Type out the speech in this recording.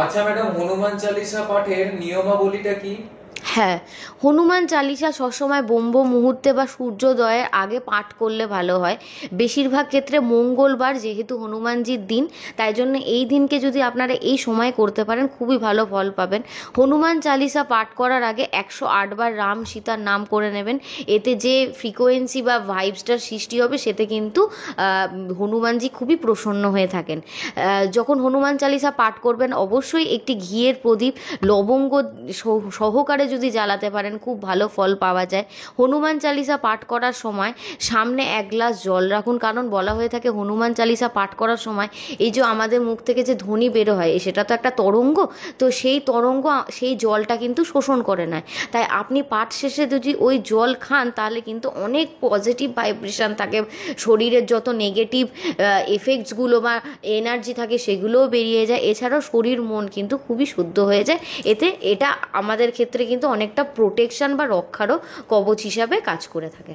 আচ্ছা ম্যাডাম, হনুমান চালিসা পাঠের নিয়মাবলীটা কি? হ্যাঁ, হনুমান চালিসা সবসময় ব্রহ্ম মুহূর্তে বা সূর্যোদয়ের আগে পাঠ করলে ভালো হয়। বেশিরভাগ ক্ষেত্রে মঙ্গলবার যেহেতু হনুমানজির দিন, তাই জন্য এই দিনকে যদি আপনারা এই সময় করতে পারেন খুবই ভালো ফল পাবেন। হনুমান চালিসা পাঠ করার আগে 108 বার রাম সীতার নাম করে নেবেন। এতে যে ফ্রিকোয়েন্সি বা ভাইবসটার সৃষ্টি হবে সেতে কিন্তু হনুমানজি খুবই প্রসন্ন হয়ে থাকেন। যখন হনুমান চালিসা পাঠ করবেন অবশ্যই একটি ঘিয়ের প্রদীপ লবঙ্গ সহকারে যদি জ্বালাতে পারেন খুব ভালো ফল পাওয়া যায়। হনুমান চালিসা পাঠ করার সময় সামনে 1 গ্লাস জল রাখুন, কারণ বলা হয়ে থাকে হনুমান চালিসা পাঠ করার সময় এই যে আমাদের মুখ থেকে যে ধ্বনি বেরো হয় সেটা তো একটা তরঙ্গ, তো সেই তরঙ্গ সেই জলটা কিন্তু শোষণ করে নেয়। তাই আপনি পাঠ শেষে যদি ওই জল খান তাহলে কিন্তু অনেক পজিটিভ ভাইব্রেশন থাকে, শরীরের যত নেগেটিভ এফেক্টসগুলো বা এনার্জি থাকে সেগুলোও বেরিয়ে যায়। এছাড়াও শরীর মন কিন্তু খুবই শুদ্ধ হয়ে যায়। এতে এটা আমাদের ক্ষেত্রে কিন্তু অনেকটা প্রোটেকশন বা রক্ষারও কবচ হিসাবে কাজ করে থাকে।